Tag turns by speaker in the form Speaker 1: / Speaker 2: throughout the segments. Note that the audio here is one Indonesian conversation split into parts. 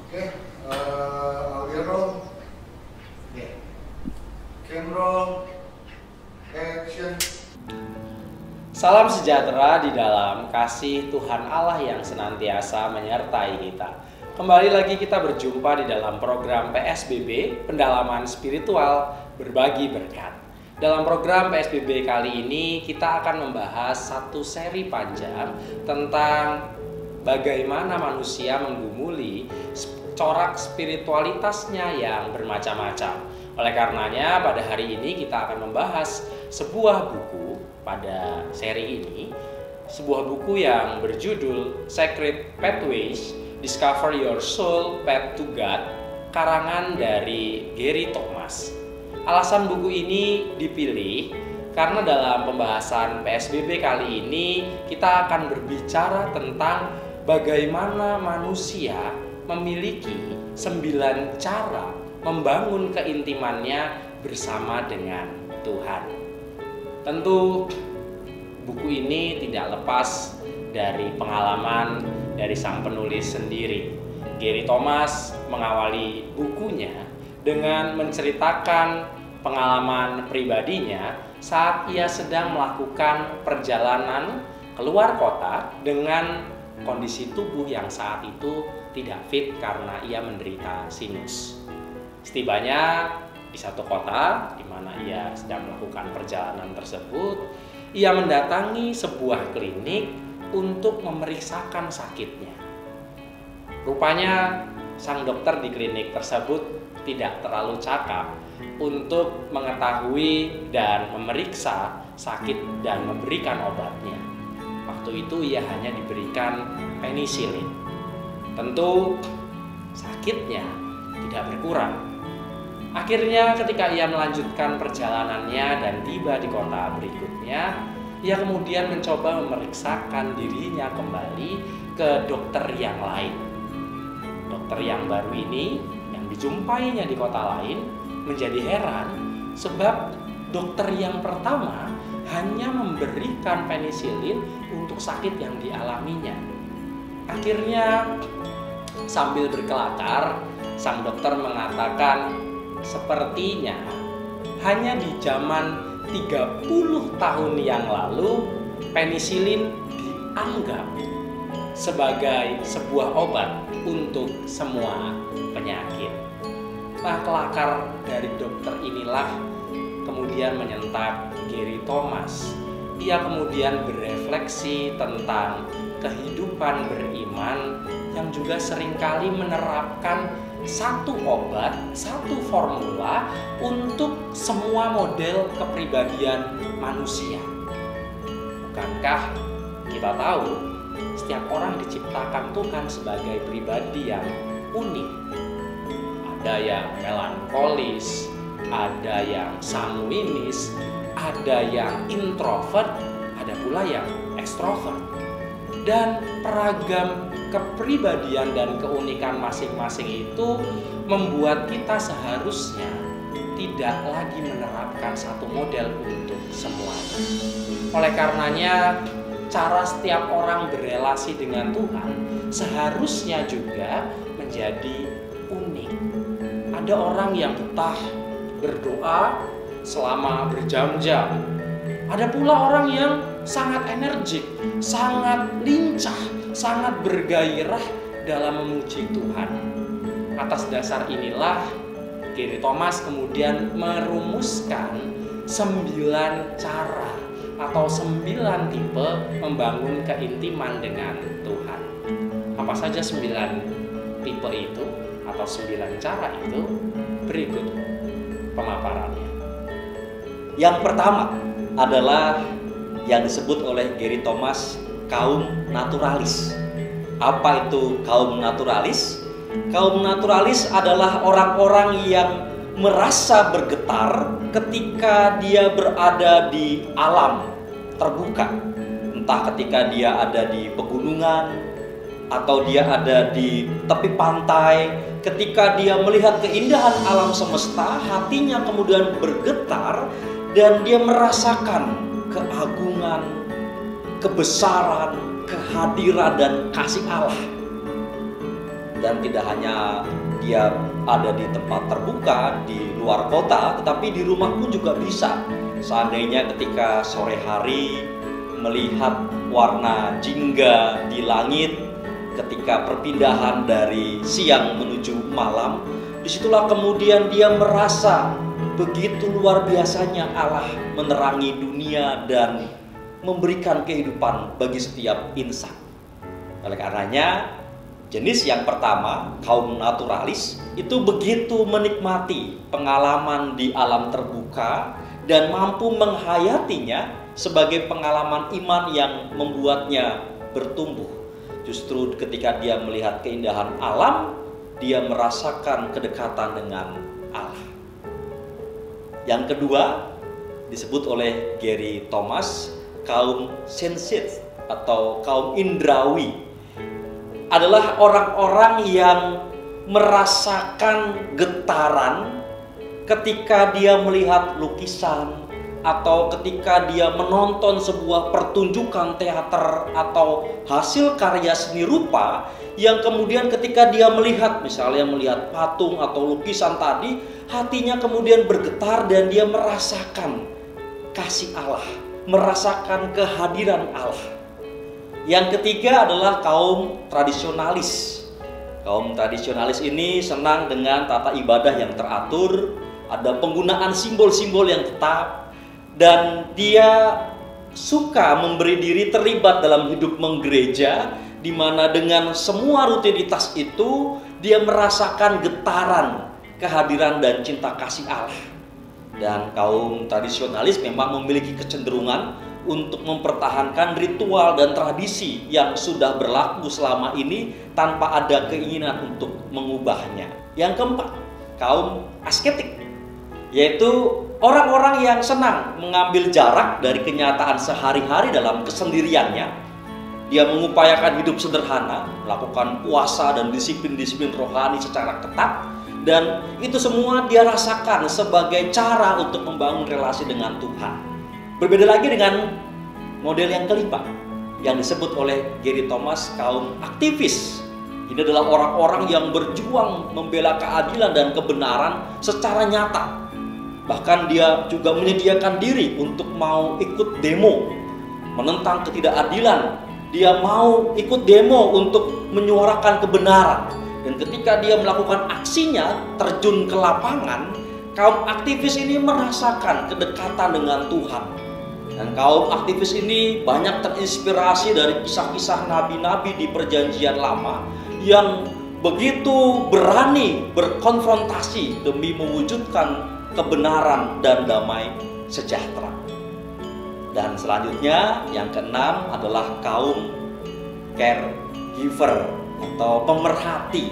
Speaker 1: Oke, audio roll. Oke. Cam roll. Action.
Speaker 2: Salam sejahtera di dalam kasih Tuhan Allah yang senantiasa menyertai kita. Kembali lagi kita berjumpa di dalam program PSBB, Pendalaman Spiritual Berbagi Berkat. Dalam program PSBB kali ini kita akan membahas satu seri panjang tentang bagaimana manusia menggumuli corak spiritualitasnya yang bermacam-macam. Oleh karenanya pada hari ini kita akan membahas sebuah buku pada seri ini, sebuah buku yang berjudul Sacred Pathways, Discover Your Soul Path to God, karangan dari Gary Thomas. Alasan buku ini dipilih karena dalam pembahasan PSBB kali ini kita akan berbicara tentang bagaimana manusia memiliki 9 cara membangun keintimannya bersama dengan Tuhan. Tentu buku ini tidak lepas dari pengalaman dari sang penulis sendiri. Gary Thomas mengawali bukunya dengan menceritakan pengalaman pribadinya saat ia sedang melakukan perjalanan keluar kota dengan kondisi tubuh yang saat itu tidak fit karena ia menderita sinus. Setibanya di satu kota di mana ia sedang melakukan perjalanan tersebut, ia mendatangi sebuah klinik untuk memeriksakan sakitnya. Rupanya sang dokter di klinik tersebut tidak terlalu cakap untuk mengetahui dan memeriksa sakit dan memberikan obatnya. Waktu itu ia hanya diberikan penisilin. Tentu sakitnya tidak berkurang. Akhirnya ketika ia melanjutkan perjalanannya dan tiba di kota berikutnya, ia kemudian mencoba memeriksakan dirinya kembali ke dokter yang lain. Dokter yang baru ini yang dijumpainya di kota lain menjadi heran sebab dokter yang pertama hanya memberikan penisilin untuk sakit yang dialaminya. Akhirnya sambil berkelakar, sang dokter mengatakan sepertinya hanya di zaman 30 tahun yang lalu penisilin dianggap sebagai sebuah obat untuk semua penyakit. Nah, kelakar dari dokter inilah kemudian menyentak Gary Thomas. Ia kemudian berefleksi tentang kehidupan beriman yang juga seringkali menerapkan satu obat, satu formula untuk semua model kepribadian manusia. Bukankah kita tahu setiap orang diciptakan Tuhan sebagai pribadi yang unik? Ada yang melankolis, ada yang sanguinis, ada yang introvert, ada pula yang ekstrovert. Dan peragam kepribadian dan keunikan masing-masing itu membuat kita seharusnya tidak lagi menerapkan satu model untuk semuanya. Oleh karenanya, cara setiap orang berelasi dengan Tuhan seharusnya juga menjadi unik. Ada orang yang betah berdoa selama berjam-jam. Ada pula orang yang sangat energik, sangat lincah, sangat bergairah dalam memuji Tuhan. Atas dasar inilah Gary Thomas kemudian merumuskan 9 cara atau 9 tipe membangun keintiman dengan Tuhan. Apa saja 9 tipe itu atau 9 cara itu? Berikut pemaparannya.
Speaker 3: Yang pertama adalah yang disebut oleh Gary Thomas kaum naturalis. Apa itu kaum naturalis? Kaum naturalis adalah orang-orang yang merasa bergetar ketika dia berada di alam terbuka. Entah ketika dia ada di pegunungan atau dia ada di tepi pantai, ketika dia melihat keindahan alam semesta, hatinya kemudian bergetar dan dia merasakan keagungan, kebesaran, kehadiran dan kasih Allah. Dan tidak hanya dia ada di tempat terbuka di luar kota, tetapi di rumah pun juga bisa. Seandainya ketika sore hari melihat warna jingga di langit, ketika perpindahan dari siang menuju malam, disitulah kemudian dia merasa begitu luar biasanya Allah menerangi dunia dan memberikan kehidupan bagi setiap insan. Oleh karenanya, jenis yang pertama, kaum naturalis, itu begitu menikmati pengalaman di alam terbuka dan mampu menghayatinya sebagai pengalaman iman yang membuatnya bertumbuh. Justru ketika dia melihat keindahan alam, dia merasakan kedekatan dengan Allah. Yang kedua, disebut oleh Gary Thomas, kaum sensitif atau kaum indrawi, adalah orang-orang yang merasakan getaran ketika dia melihat lukisan atau ketika dia menonton sebuah pertunjukan teater atau hasil karya seni rupa, yang kemudian ketika dia melihat, misalnya melihat patung atau lukisan tadi, hatinya kemudian bergetar dan dia merasakan kasih Allah, merasakan kehadiran Allah. Yang ketiga adalah kaum tradisionalis. Kaum tradisionalis ini senang dengan tata ibadah yang teratur, ada penggunaan simbol-simbol yang tetap, dan dia suka memberi diri terlibat dalam hidup menggereja, di mana dengan semua rutinitas itu dia merasakan getaran kehadiran dan cinta kasih Allah. Dan kaum tradisionalis memang memiliki kecenderungan untuk mempertahankan ritual dan tradisi yang sudah berlaku selama ini tanpa ada keinginan untuk mengubahnya. Yang keempat, kaum asketik, yaitu orang-orang yang senang mengambil jarak dari kenyataan sehari-hari dalam kesendiriannya. Dia mengupayakan hidup sederhana, melakukan puasa dan disiplin-disiplin rohani secara ketat, dan itu semua dia rasakan sebagai cara untuk membangun relasi dengan Tuhan. Berbeda lagi dengan model yang kelima yang disebut oleh Gary Thomas, kaum aktivis. Ini adalah orang-orang yang berjuang membela keadilan dan kebenaran secara nyata. Bahkan dia juga menyediakan diri untuk mau ikut demo menentang ketidakadilan. Dia mau ikut demo untuk menyuarakan kebenaran. Dan ketika dia melakukan aksinya, terjun ke lapangan, kaum aktivis ini merasakan kedekatan dengan Tuhan. Dan kaum aktivis ini banyak terinspirasi dari kisah-kisah nabi-nabi di Perjanjian Lama yang begitu berani berkonfrontasi demi mewujudkan kebenaran dan damai sejahtera. Dan selanjutnya yang keenam adalah kaum caregiver atau pemerhati.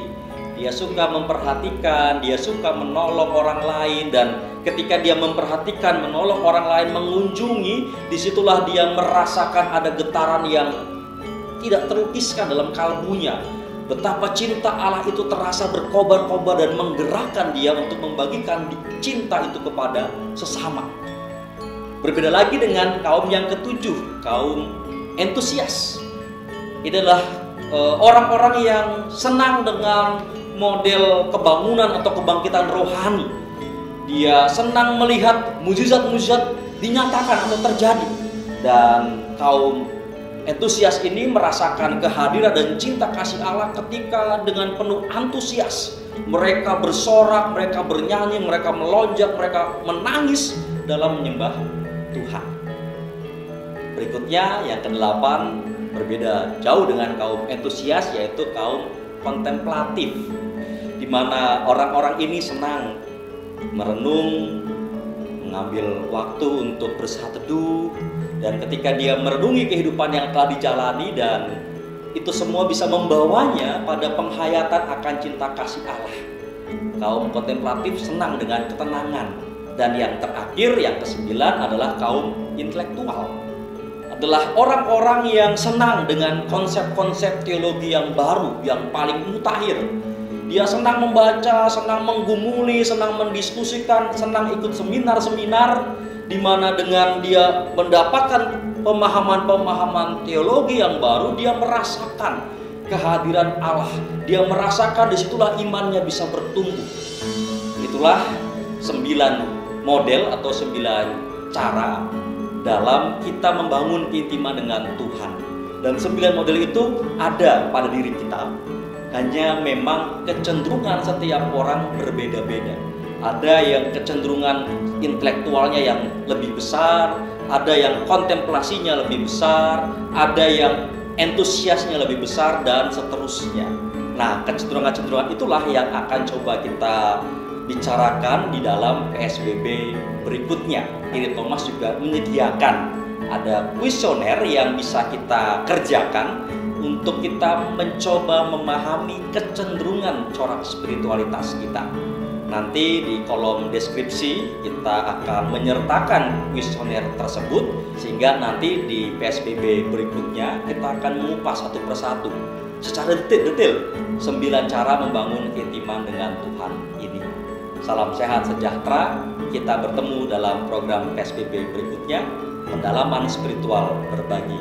Speaker 3: Dia suka memperhatikan, dia suka menolong orang lain, dan ketika dia memperhatikan, menolong orang lain, mengunjungi, disitulah dia merasakan ada getaran yang tidak terlukiskan dalam kalbunya. Betapa cinta Allah itu terasa berkobar-kobar dan menggerakkan dia untuk membagikan cinta itu kepada sesama. Berbeda lagi dengan kaum yang ketujuh, kaum entusias. Ini adalah orang-orang yang senang dengan model kebangunan atau kebangkitan rohani. Dia senang melihat mujizat-mujizat dinyatakan atau terjadi. Dan kaum entusias ini merasakan kehadiran dan cinta kasih Allah ketika dengan penuh antusias mereka bersorak, mereka bernyanyi, mereka melonjak, mereka menangis dalam menyembah Tuhan. Berikutnya yang ke-8 berbeda jauh dengan kaum entusias, yaitu kaum kontemplatif, di mana orang-orang ini senang merenung, mengambil waktu untuk bersaat teduh, dan ketika dia merenungi kehidupan yang telah dijalani, dan itu semua bisa membawanya pada penghayatan akan cinta kasih Allah. Kaum kontemplatif senang dengan ketenangan. Dan yang terakhir, yang ke-9 adalah kaum intelektual. Adalah orang-orang yang senang dengan konsep-konsep teologi yang baru, yang paling mutakhir. Dia senang membaca, senang menggumuli, senang mendiskusikan, senang ikut seminar-seminar, di mana dengan dia mendapatkan pemahaman-pemahaman teologi yang baru, dia merasakan kehadiran Allah. Dia merasakan disitulah imannya bisa bertumbuh. Itulah 9 model atau 9 cara dalam kita membangun keintiman dengan Tuhan. Dan 9 model itu ada pada diri kita. Hanya memang kecenderungan setiap orang berbeda-beda. Ada yang kecenderungan intelektualnya yang lebih besar, ada yang kontemplasinya lebih besar, ada yang entusiasnya lebih besar, dan seterusnya. Nah, kecenderungan-kecenderungan itulah yang akan coba kita bicarakan di dalam PSBB berikutnya. Gary Thomas juga menyediakan ada kuesioner yang bisa kita kerjakan untuk kita mencoba memahami kecenderungan corak spiritualitas kita. Nanti di kolom deskripsi kita akan menyertakan kuesioner tersebut, sehingga nanti di PSBB berikutnya kita akan mengupas satu persatu secara detail 9 cara membangun keintiman dengan Tuhan ini. Salam sehat sejahtera. Kita bertemu dalam program PSBB berikutnya, pendalaman spiritual berbagi